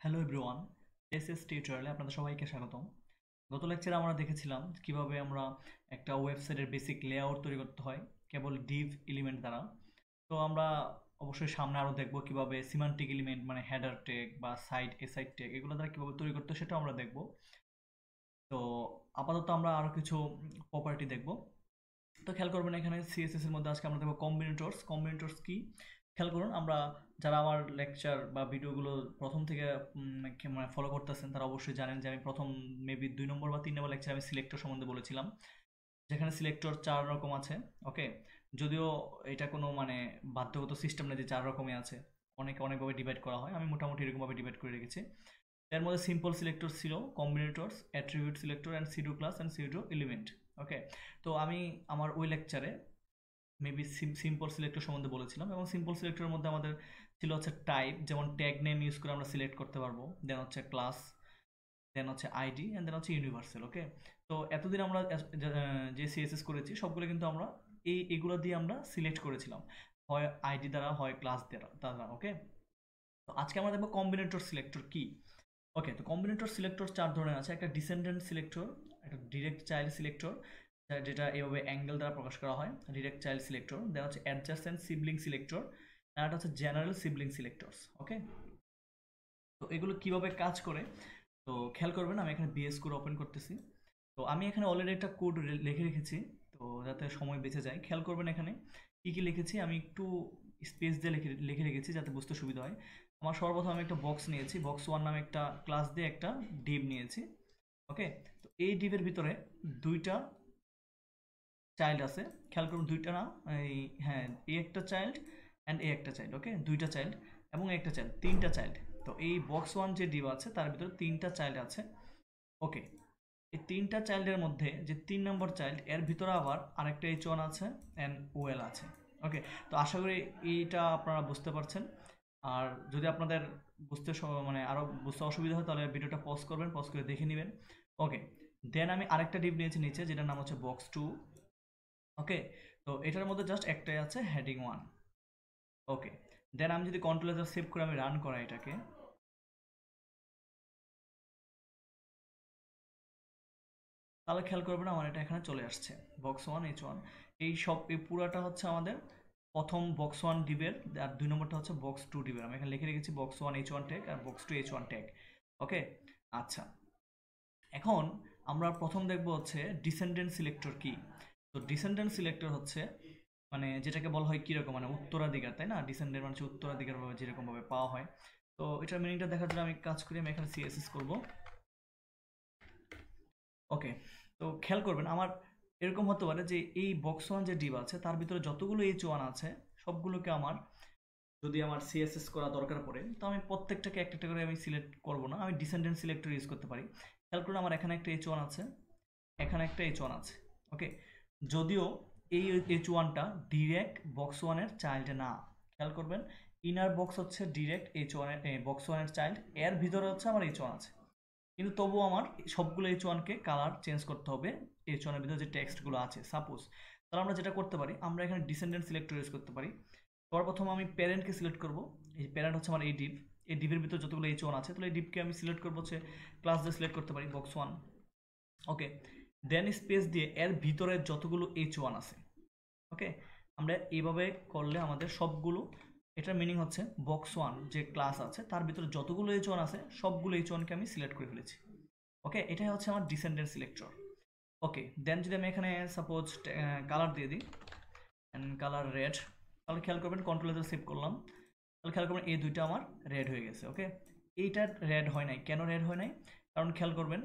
Hello everyone, SS টিউটোরিয়ালে আপনাদের সবাইকে স্বাগতম। গত লেকচারে আমরা দেখেছিলাম কিভাবে আমরা একটা ওয়েবসাইটের বেসিক লেআউট তৈরি করতে হয় কেবল ডিভ এলিমেন্ট দ্বারা। তো আমরা অবশ্যই সামনে আরও দেখব কিভাবে সিমান্টিক এলিমেন্ট মানে হেডার ট্যাগ বা সাইট সাইট ট্যাগ এগুলো দ্বারা কিভাবে তৈরি করতে হয় সেটাও আমরা দেখব। তো আপাতত আমরা আরও কিছু প্রপার্টি দেখব। তো খেয়াল করবেন এখানে সিএসএস এর মধ্যে আজকে আমরা দেখবো কম্বিনেটরস। কম্বিনেটরস কি খেয়াল করুন, আমরা যারা আমার লেকচার বা ভিডিওগুলো প্রথম থেকে মানে ফলো করতেছেন তারা অবশ্যই জানেন যে আমি প্রথম মেবি 2 নম্বর বা 3 নম্বর লেকচার আমি সিলেক্টর সম্বন্ধে বলেছিলাম, যেখানে সিলেক্টর 4 রকম আছে। ওকে, যদিও এটা কোনো মানে বাধ্যগত সিস্টেম নেই যে 4 রকমই আছে, অনেকে অনেকভাবে ডিভাইড করা হয়, আমি মোটামুটি এরকমভাবে ডিভাইড করে রেখেছি। এর মধ্যে সিম্পল সিলেক্টর ছিল, combinators, attribute selector and pseudo class and pseudo element. Okay, তো আমি আমার ওই লেকচারে মেবি সিম্পল সিলেক্টর সম্বন্ধে বলেছিলাম, এবং সিম্পল সিলেক্টরের মধ্যে আমাদের ছিল হচ্ছে টাইপ, যেমন ট্যাগ নেম ইউজ করে আমরা সিলেক্ট করতে পারবো, দেন হচ্ছে ক্লাস, দেন হচ্ছে আইডি, অ্যান্ড দেন হচ্ছে ইউনিভার্সাল। ওকে, তো এতদিন আমরা যে সিএসএস করেছি সবগুলো কিন্তু আমরা এগুলো দিয়ে আমরা সিলেক্ট করেছিলাম, হয় আইডি দ্বারা হয় ক্লাস দ্বারা। ওকে, তো আজকে আমরা দেখবো কম্বিনেটর সিলেক্টর কি। ওকে, তো কম্বিনেটর সিলেক্টর 4 ধরনের আছে। একটা ডিসেন্ডেন্ট সিলেক্টর, একটা ডিরেক্ট চাইল্ড সিলেক্টর, যেটা এভাবে অ্যাঙ্গেল দ্বারা প্রকাশ করা হয়, ডিরেক্ট চাইল্ড সিলেক্টর, দেন হচ্ছে অ্যাডজাসেন্ট সিবলিং সিলেক্টর, আর একটা হচ্ছে জেনারেল সিবলিং সিলেক্টরস। ওকে, তো এগুলো কিভাবে কাজ করে তো খেয়াল করবেন, আমি এখানে বিএস কোড ওপেন করতেছি। তো আমি এখানে অলরেডি একটা কোড লিখে রেখেছি, তো যাতে সময় বেঁচে যায়। খেয়াল করবেন এখানে কি কি লিখেছি, আমি একটু স্পেস দিয়ে লিখে রেখেছি যাতে বুঝতে সুবিধা হয়। আমার সর্বপ্রথম আমি একটা বক্স নিয়েছি, বক্স ওয়ান নামে একটা ক্লাস দিয়ে একটা ডিভ নিয়েছি। ওকে, তো এই ডিভের ভিতরে দুইটা চাইল্ড আছে। খেয়াল করুন, দুইটা না, এই হ্যাঁ, এ একটা চাইল্ড অ্যান্ড এ একটা চাইল্ড। ওকে, দুইটা চাইল্ড এবং একটা চাইল্ড, তিনটা চাইল্ড। তো এই বক্স ওয়ান যে ডিভ আছে তার ভিতরে তিনটা চাইল্ড আছে। ওকে, এই তিনটা চাইল্ডের মধ্যে যে 3 নম্বর চাইল্ড, এর ভিতরে আবার আরেকটা এইচ ওয়ান আছে অ্যান্ড ওয়েল আছে। ওকে, তো আশা করি এইটা আপনারা বুঝতে পারছেন। আর যদি আপনাদের মানে আরও বুঝতে অসুবিধা হয় তাহলে ভিডিওটা পজ করবেন, পজ করে দেখে নেবেন। ওকে, দেন আমি আরেকটা ডিপ নিয়েছি নিচে, যেটার নাম হচ্ছে বক্স টু। ওকে, তো এটার মধ্যে জাস্ট একটাই আছে, হেডিং ওয়ান। ওকে, দেন আমি যদি কন্ট্রোল সেভ করে আমি রান করাই এটাকে, তাহলে খেয়াল করবেন আমার এটা এখানে চলে আসছে, বক্স ওয়ান এইচ ওয়ান। এই পুরাটা হচ্ছে আমাদের প্রথম বক্স ওয়ান ডিবের, আর 2 নম্বরটা হচ্ছে বক্স টু ডিবের। আমি এখানে লিখে রেখেছি box one H one tag আর box two H one tag. Okay, আচ্ছা, এখন আমরা প্রথম দেখব হচ্ছে ডিসেন্ডেন্ট সিলেক্টর কি। তো ডিসেন্ডেন্ট সিলেক্টর হচ্ছে মানে যেটাকে বলা হয় কিরকম, মানে উত্তরাধিকার, তাই না? ডিসেন্ডেন্ট মানে হচ্ছে উত্তরাধিকার ভাবে যেরকম ভাবে পাওয়া হয়। তো এটার মিনিংটা দেখার জন্য আমি কাজ করি, আমি এখানে সিএসএস করব। ওকে, তো খেয়াল করবেন আমার এরকম হতে পারে যে এই বক্স ওয়ান যে ডিভ আছে তার ভিতরে যতগুলো এইচ ওয়ান আছে সবগুলোকে আমার, যদি আমার সিএসএস করা দরকার পড়ে, তো আমি প্রত্যেকটাকে একটা একটা করে আমি সিলেক্ট করব না, আমি ডিসেন্ডেন্ট সিলেক্টর ইউজ করতে পারি। খেয়াল করুন আমার এখানে একটা এইচ ওয়ান আছে, এখানে একটা এইচ ওয়ান আছে। ওকে, যদিও এই এইচ ওয়ানটা ডিরেক্ট বক্স ওয়ানের চাইল্ড না। খেয়াল করবেন, ইনার বক্স হচ্ছে ডিরেক্ট এইচ ওয়ানের বক্স ওয়ানের চাইল্ড, এর ভিতরে হচ্ছে আমার এইচ ওয়ান আছে, কিন্তু তবুও আমার সবগুলো এইচ ওয়ানকে কালার চেঞ্জ করতে হবে এইচ ওয়ানের ভিতরে যে টেক্সটগুলো আছে। সাপোজ তাহলে আমরা যেটা করতে পারি, আমরা এখানে ডিসেন্ডেন্ট সিলেক্টর ইউজ করতে পারি। সর্বপ্রথম আমি প্যারেন্টকে সিলেক্ট করব, এই প্যারেন্ট হচ্ছে আমার এই ডিভ, এই ডিভের ভিতরে যতগুলো এইচ ওয়ান আছে তাহলে এই ডিভকে আমি সিলেক্ট করবো হচ্ছে ক্লাস দিয়ে সিলেক্ট করতে পারি বক্স ওয়ান। ওকে, দেন স্পেস দিয়ে এর ভিতরে যতগুলো এইচ ওয়ান আছে। ওকে, আমরা এইভাবে করলে আমাদের সবগুলো, এটার মিনিং হচ্ছে বক্স ওয়ান যে ক্লাস আছে তার ভিতরে যতগুলো এইচ ওয়ান আছে সবগুলো এইচ ওয়ানকে আমি সিলেক্ট করে ফেলেছি। ওকে, এটাই হচ্ছে আমার ডিসেন্ডেন্ট সিলেক্টর। ওকে, দেন যদি আমি এখানে সাপোজ কালার দিয়ে দিই, কালার রেড, তাহলে খেয়াল করবেন কন্ট্রোল সেভ করলাম, তাহলে খেয়াল করবেন এই দুইটা আমার রেড হয়ে গেছে। ওকে, এইটা রেড হয় নাই, কেন রেড হয় নাই? কারণ খেয়াল করবেন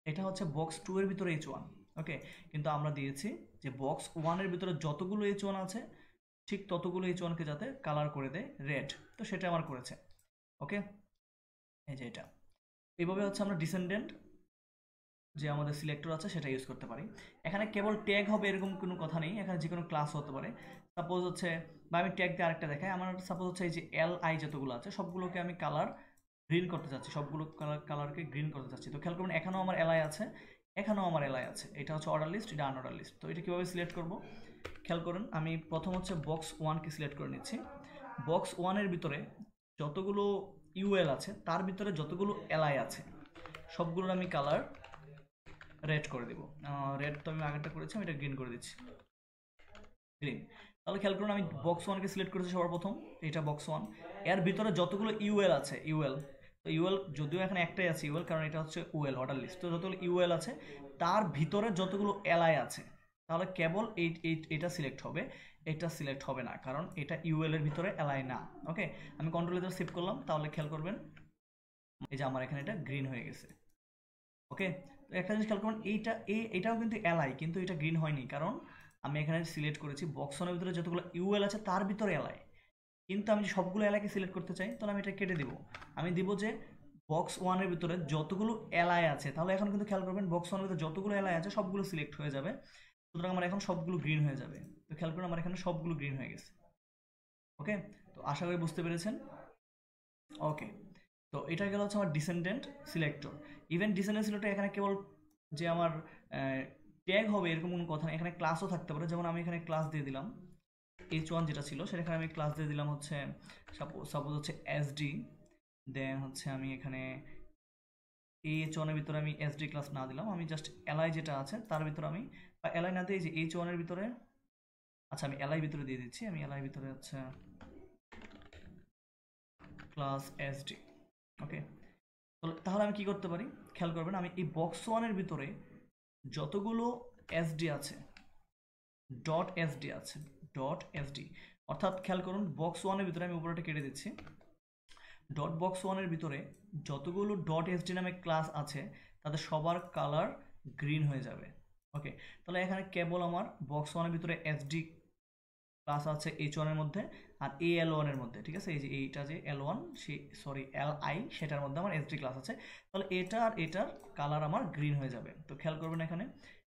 এটা হচ্ছে বক্স টু এর ভিতরে এইচ ওয়ান। ওকে, কিন্তু আমরা দিয়েছি যে বক্স ওয়ানের ভিতরে যতগুলো এইচ ওয়ান আছে ঠিক ততগুলো এইচ ওয়ানকে যাতে কালার করে দেয় রেড, তো সেটা আমার করেছে। ওকে, এই যে এটা, এইভাবে হচ্ছে আমরা ডিসেন্ডেন্ট যে আমাদের সিলেক্টর আছে সেটা ইউজ করতে পারি। এখানে কেবল ট্যাগ হবে এরকম কোনো কথা নেই, এখানে যে কোনো ক্লাস হতে পারে। সাপোজ হচ্ছে, বা আমি ট্যাগ দিয়ে আরেকটা দেখাই, আমার সাপোজ হচ্ছে এই যে এল আই যতগুলো আছে সবগুলোকে আমি কালার গ্রিন করতে চাচ্ছি, সবগুলো কালারকে গ্রিন করতে চাচ্ছি। তো খেয়াল করবেন এখানেও আমার এলআই আছে, এখানেও আমার এলআই আছে, এটা হচ্ছে অর্ডার লিস্ট, এটা আনঅর্ডার লিস্ট। তো এটা কীভাবে সিলেক্ট করব, খেয়াল করুন আমি প্রথম হচ্ছে বক্স ওয়ানকে সিলেক্ট করে নিচ্ছি। বক্স ওয়ানের ভিতরে যতগুলো ইউএল আছে তার ভিতরে যতগুলো এলআই আছে সবগুলোর আমি কালার রেড করে দিব। রেড তো আমি আগেরটা করেছি, আমি এটা গ্রিন করে দিচ্ছি, গ্রিন। তাহলে খেয়াল করুন আমি বক্স ওয়ানকে সিলেক্ট করেছি সবার প্রথম, এটা বক্স ওয়ান। এর ভিতরে যতগুলো ইউএল আছে, ইউএল, তো ইউএল যদিও এখানে একটাই আছে ইউএল, কারণ এটা হচ্ছে ওয়েল অর্ডার লিস্ট, তো যতগুলো ইউএল আছে তার ভিতরে যতগুলো এলআই আছে তাহলে কেবল এটা সিলেক্ট হবে, এটা সিলেক্ট হবে না, কারণ এটা ইউএল এর ভিতরে এলআই না। ওকে, আমি কন্ট্রোল দ্বারা সেভ করলাম, তাহলে খেয়াল করবেন এই যে আমার এখানে এটা গ্রিন হয়ে গেছে। ওকে, তো একটা জিনিস খেয়াল করুন, এটাও কিন্তু এলআই, কিন্তু এটা গ্রিন হয়নি, কারণ আমি এখানে সিলেক্ট করেছি বক্স ওয়ানের ভিতরে যতগুলো ইউএল আছে তার ভিতরে এলআই, কিন্তু আমি সবগুলো এলআইকে সিলেক্ট করতে চাই, তাহলে আমি এটা কেটে দিব। আমি দিব যে বক্স ওয়ানের ভিতরে যতগুলো এলআই আছে, তাহলে এখন কিন্তু খেয়াল করবেন বক্স ওয়ানের ভিতরে যতগুলো এলআই আছে সবগুলো সিলেক্ট হয়ে যাবে, সুতরাং আমার এখন সবগুলো গ্রিন হয়ে যাবে। তো খেয়াল করুন আমার এখানে সবগুলো গ্রিন হয়ে গেছে। ওকে, তো আশা করি বুঝতে পেরেছেন। ওকে, তো এটা গেল হচ্ছে আমার descendant selector. Even descendant selector এখানে কেবল যে আমার ট্যাগ হবে এরকম কোনো কথা নেই, এখানে ক্লাসও থাকতে পারে। যেমন আমি এখানে ক্লাস দিয়ে দিলাম H1 যেটা ছিল সেখানে আমি ক্লাস দিয়ে দিলাম হচ্ছে সাপোজ হচ্ছে SD, দেন হচ্ছে আমি এখানে H1 এর ভিতরে আমি SD ক্লাস না দিলাম, আমি জাস্ট এলআই যেটা আছে তার ভিতরে আমি, বা এলআই না দিয়ে যে H1 এর ভিতরে, আচ্ছা আমি এলআই ভিতরে দিয়ে দিচ্ছি, আমি এলআই ভিতরে হচ্ছে ক্লাস SD। ওকে, তাহলে আমি কি করতে পারি খেয়াল করবেন, আমি এই বক্স ওয়ানের ভিতরে যতগুলো এসডি আছে, ডট এসডি আছে, ডট এসডি, অর্থাৎ খেয়াল করুন বক্স ওয়ানের ভিতরে আমি উপরেটা কেটে দিচ্ছি, ডট বক্স ওয়ানের ভিতরে যতগুলো ডট এসডি নামে ক্লাস আছে তাদের সবার কালার গ্রিন হয়ে যাবে। ওকে, তাহলে এখানে কেবল আমার বক্স ওয়ানের ভিতরে এসডি ক্লাস আছে H1 এর মধ্যে আর AL1 এর মধ্যে, ঠিক আছে, এই যে এইটা যে L1 সরি LI সেটার মধ্যে আমার SD ক্লাস আছে, তাহলে এটা আর এটার কালার আমার গ্রিন হয়ে যাবে। তো খেয়াল করবেন এখানে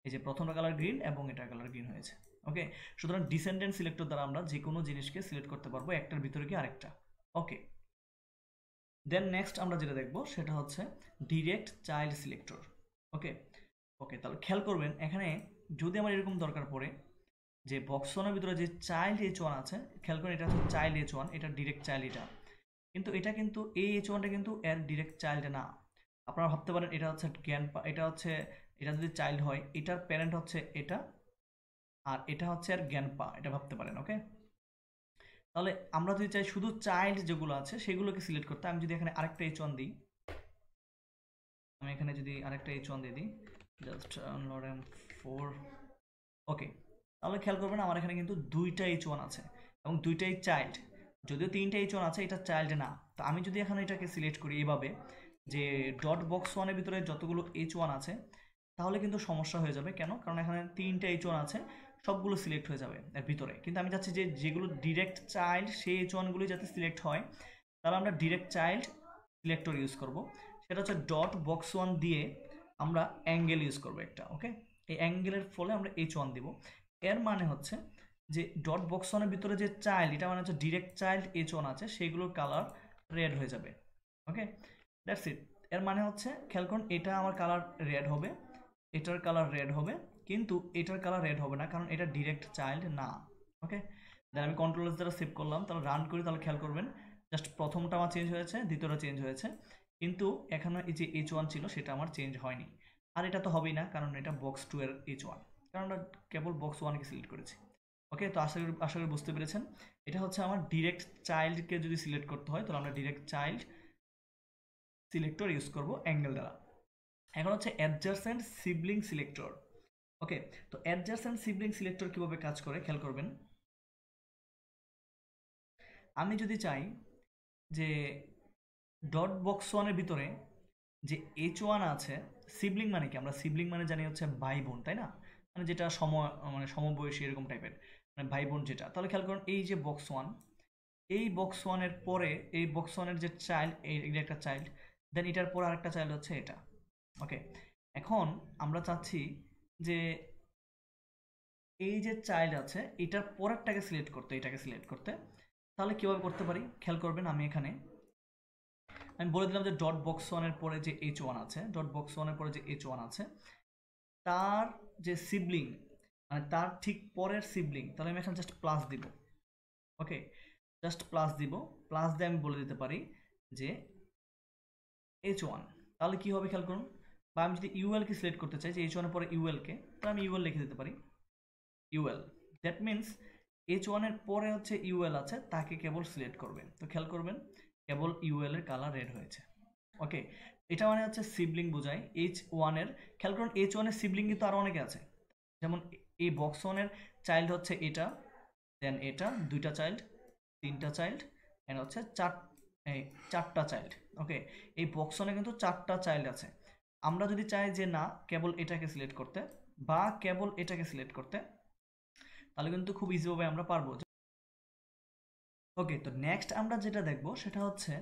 এই যে প্রথমটা কালার গ্রিন এবং এটার কালার গ্রিন হয়েছে। ওকে, সুতরাং ডিসেন্ডেন্ট সিলেক্টর দ্বারা আমরা যে কোনো জিনিসকে সিলেক্ট করতে পারবো একটার ভিতরে কি আরেকটা। ওকে, দেন নেক্সট আমরা যেটা দেখবো সেটা হচ্ছে ডিরেক্ট চাইল্ড সিলেক্টর। ওকে, ওকে, তাহলে খেয়াল করবেন এখানে যদি আমার এরকম দরকার পড়ে যে বক্স ওয়ানের ভিতরে যে চাইল্ড H1 আছে, খেয়াল করেন এটা হচ্ছে চাইল্ড H1, এটা ডিরেক্ট চাইল্ড, এটা কিন্তু এই H1টা কিন্তু এর ডিরেক্ট চাইল্ড না। আপনারা ভাবতে পারেন এটা হচ্ছে এটা হচ্ছে, এটা যদি চাইল্ড হয় এটার প্যারেন্ট হচ্ছে এটা, আর এটা হচ্ছে আর জ্ঞানপা, এটা ভাবতে পারেন। ওকে, তাহলে আমরা যদি চাই শুধু চাইল্ড যেগুলো আছে সেগুলোকে সিলেক্ট করতে, আমি যদি এখানে আরেকটা H1 দিই, আমি এখানে যদি আরেকটা H1 দিয়ে দিই জাস্ট লরেম 4, ওকে, তাহলে খেয়াল করবেন আমার এখানে কিন্তু দুইটা H1 আছে এবং দুইটাই চাইল্ড, যদিও তিনটা H1 আছে এটা চাইল্ড না। তো আমি যদি এখানে এটাকে সিলেক্ট করি এভাবে যে ডট বক্স ওয়ানের ভিতরে যতগুলো H1 আছে, তাহলে কিন্তু সমস্যা হয়ে যাবে। কেন? কারণ এখানে তিনটা H1 আছে, সবগুলো সিলেক্ট হয়ে যাবে এর ভিতরে, কিন্তু আমি চাচ্ছি যে যেগুলো ডিরেক্ট চাইল্ড সেই H1গুলি যাতে সিলেক্ট হয়, তাহলে আমরা ডিরেক্ট চাইল্ড সিলেক্টর ইউজ করব, সেটা হচ্ছে ডট বক্স ওয়ান দিয়ে আমরা অ্যাঙ্গেল ইউজ করব একটা। ওকে, এই অ্যাঙ্গেলের ফলে আমরা H1 দিব, এর মানে হচ্ছে যে ডট বক্স ওয়ানের ভিতরে যে চাইল্ড, এটা মানে হচ্ছে ডিরেক্ট চাইল্ড H1 আছে সেইগুলোর কালার রেড হয়ে যাবে। ওকে, দ্যাটস ইট। এর মানে হচ্ছে খেয়াল করুন এটা আমার কালার রেড হবে, এটার কালার রেড হবে, কিন্তু এটার কালার রেড হবে না কারণ এটা ডিরেক্ট চাইল্ড না। ওকে, দেন আমি কন্ট্রোল দ্বারা সেভ করলাম, তাহলে রান করি, তাহলে খেয়াল করবেন জাস্ট প্রথমটা আমার চেঞ্জ হয়েছে, দ্বিতীয়টা চেঞ্জ হয়েছে, কিন্তু এখানে এই যে H1 ছিল সেটা আমার চেঞ্জ হয়নি। আর এটা তো হবেই না কারণ এটা বক্স 2 এর H1, কারণ আমরা কেবল বক্স 1কে সিলেক্ট করেছি। ওকে, তো আশা করি বুঝতে পেরেছেন। এটা হচ্ছে আমার ডিরেক্ট চাইল্ডকে যদি সিলেক্ট করতে হয় তাহলে আমরা ডিরেক্ট চাইল্ড সিলেক্টর ইউজ করব অ্যাঙ্গেল দ্বারা। এখন হচ্ছে অ্যাডজাসেন্ট সিবলিং সিলেক্টর। ওকে, তো অ্যাডজাসেন্ট সিবলিং সিলেক্টর কিভাবে কাজ করে খেয়াল করবেন, আমি যদি চাই যে ডট বক্স ওয়ানের ভিতরে যে H1 আছে, সিবলিং মানে কি, আমরা সিবলিং মানে জানি হচ্ছে ভাই বোন, তাই না, মানে যেটা মানে সমবয়সী এরকম টাইপের, মানে ভাই বোন যেটা। তাহলে খেয়াল করুন এই যে বক্স ওয়ান, এই বক্স ওয়ানের পরে এই বক্স ওয়ানের যে চাইল্ড, এটা একটা চাইল্ড, দেন এটার পর আরেকটা চাইল্ড হচ্ছে এটা। ওকে, এখন আমরা চাচ্ছি যে এই যে চাইল্ড আছে এটার পরেরটাকে সিলেক্ট করতে, এটাকে সিলেক্ট করতে, তাহলে কিভাবে করতে পারি খেয়াল করবেন, আমি বলে দিলাম যে ডট বক্স ওয়ানের পরে যে H1 আছে, ডট বক্স ওয়ানের পরে যে H1 আছে তার যে সিবলিং, মানে তার ঠিক পরের সিবলিং, তাহলে আমি এখানে জাস্ট প্লাস দিব। ওকে, জাস্ট প্লাস দিব, প্লাস দিয়ে আমি বলে দিতে পারি যে H1, তাহলে কি হবে খেয়াল করুন, বা আমি যদি ইউএল কে সিলেক্ট করতে চাই যে H1 এর পরে ইউএল কে, তাহলে আমি ইউএল লিখে দিতে পারি, ইউএল। দ্যাট মিনস H1 এর পরে হচ্ছে ইউএল আছে, তাকে কেবল সিলেক্ট করবেন। তো খেয়াল করবেন কেবল ইউএল এর কালার রেড হয়েছে। ওকে, এটা মানে হচ্ছে সিবলিং বোঝায় H1 এর। খেয়াল করুন H1 এর সিবলিং কিন্তু আরো অনেকে আছে, যেমন এই বক্স 1 এর চাইল্ড হচ্ছে এটা, দেন এটা, দুইটা চাইল্ড, তিনটা চাইল্ড, এন্ড হচ্ছে চারটা চাইল্ড। ওকে, এই বক্স 1 এ কিন্তু চারটা চাইল্ড আছে। আমরা যদি চাই যে না কেবল এটাকে সিলেক্ট করতে বা কেবল এটাকে সিলেক্ট করতে, তাহলে কিন্তু খুব ইজিভাবে আমরা পারবো। ওকে, তো নেক্সট আমরা যেটা দেখবো সেটা হচ্ছে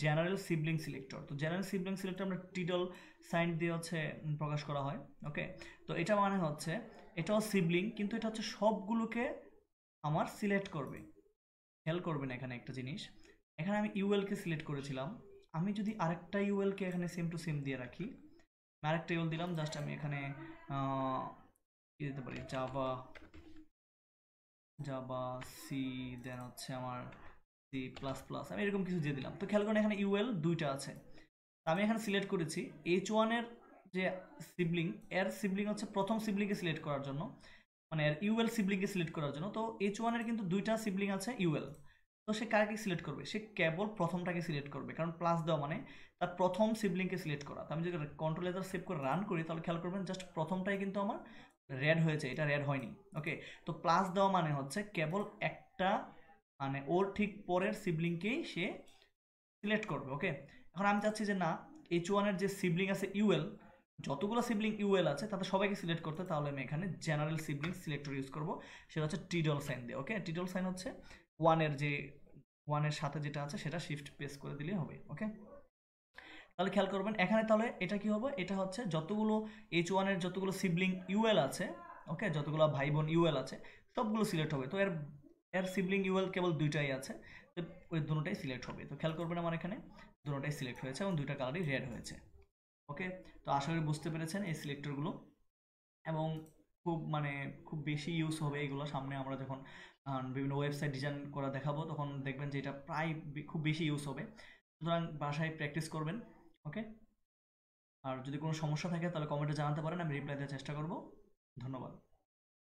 জেনারেল সিবলিং সিলেক্টর। তো জেনারেল সিবলিং সিলেক্টর আমরা টিডল সাইন দিয়ে হচ্ছে প্রকাশ করা হয়। ওকে, তো এটা মানে হচ্ছে এটাও সিবলিং, কিন্তু এটা হচ্ছে সবগুলোকে আমার সিলেক্ট করবে। খেয়াল করবেন এখানে একটা জিনিস, এখানে আমি ইউএল কে সিলেক্ট করেছিলাম, আমি যদি আরেকটা ইউএল কে এখানে সেম টু সেম দিয়ে রাখি, আরেকটা ইউএল দিলাম, জাস্ট আমি এখানে কি দিতে পারি, জাভা জাভা সি, দেন হচ্ছে আমার সি প্লাস প্লাস, আমি এরকম কিছু দিয়ে দিলাম। তো খেয়াল করেন এখানে ইউএল দুইটা আছে, আমি এখানে সিলেক্ট করেছি H1 এর যে সিবলিং, এর সিবলিং হচ্ছে প্রথম সিবলিংকে সিলেক্ট করার জন্য, মানে এর ইউএল সিবলিংকে সিলেক্ট করার জন্য। তো H1 এর কিন্তু দুইটা সিবলিং আছে ইউএল, তো সে কাকে সিলেক্ট করবে, সে কেবল প্রথমটাকে সিলেক্ট করবে, কারণ প্লাস দেওয়া মানে তার প্রথম সিবলিংকে সিলেক্ট করা। তো আমি যদি কন্ট্রোল এজার সেভ করে রান করি, তাহলে খেয়াল করবেন জাস্ট প্রথমটাই কিন্তু আমার রেড হয়েছে, এটা রেড হয়নি। ওকে, তো প্লাস দেওয়া মানে হচ্ছে কেবল একটা, মানে ওর ঠিক পরের সিবলিংকেই সে সিলেক্ট করবে। ওকে, এখন আমি চাচ্ছি যে না H1 এর যে সিবলিং আছে ইউএল, যতগুলো সিবলিং ইউএল আছে তাদের সবাইকে সিলেক্ট করতে, তাহলে আমি এখানে জেনারেল সিবলিং সিলেক্টর ইউজ করব, সেটা হচ্ছে টিডল সাইন দিয়ে। ওকে, টিডল সাইন হচ্ছে ওয়ানের সাথে যেটা আছে সেটা শিফট প্রেস করে দিলেই হবে। ওকে, তাহলে খেয়াল করবেন এখানে, তাহলে এটা কি হবে, এটা হচ্ছে যতগুলো H1 এর যতগুলো সিবলিং ইউএল আছে, ওকে, যতগুলো ভাই বোন ইউএল আছে সবগুলো সিলেক্ট হবে। তো এর এর সিবলিং ইউএল কেবল দুইটাই আছে, তো ওই দুটোটাই সিলেক্ট হবে। তো খেয়াল করবেন আমার এখানে দুটোটাই সিলেক্ট হয়েছে এবং দুইটা কালারই রেড হয়েছে। ওকে, তো আশা করি বুঝতে পেরেছেন এই সিলেক্টরগুলো, এবং খুব বেশি ইউজ হবে এগুলো সামনে আমরা যখন বিভিন্ন ওয়েবসাইট ডিজাইন করা দেখাবো, তখন দেখবেন যে এটা প্রায় খুব বেশি ইউজ হবে। সুতরাং বাসায় প্র্যাকটিস করবেন। ওকে, আর যদি কোনো সমস্যা থাকে তাহলে কমেন্টে জানাতে পারেন, আমি রিপ্লাই দেওয়ার চেষ্টা করব। ধন্যবাদ।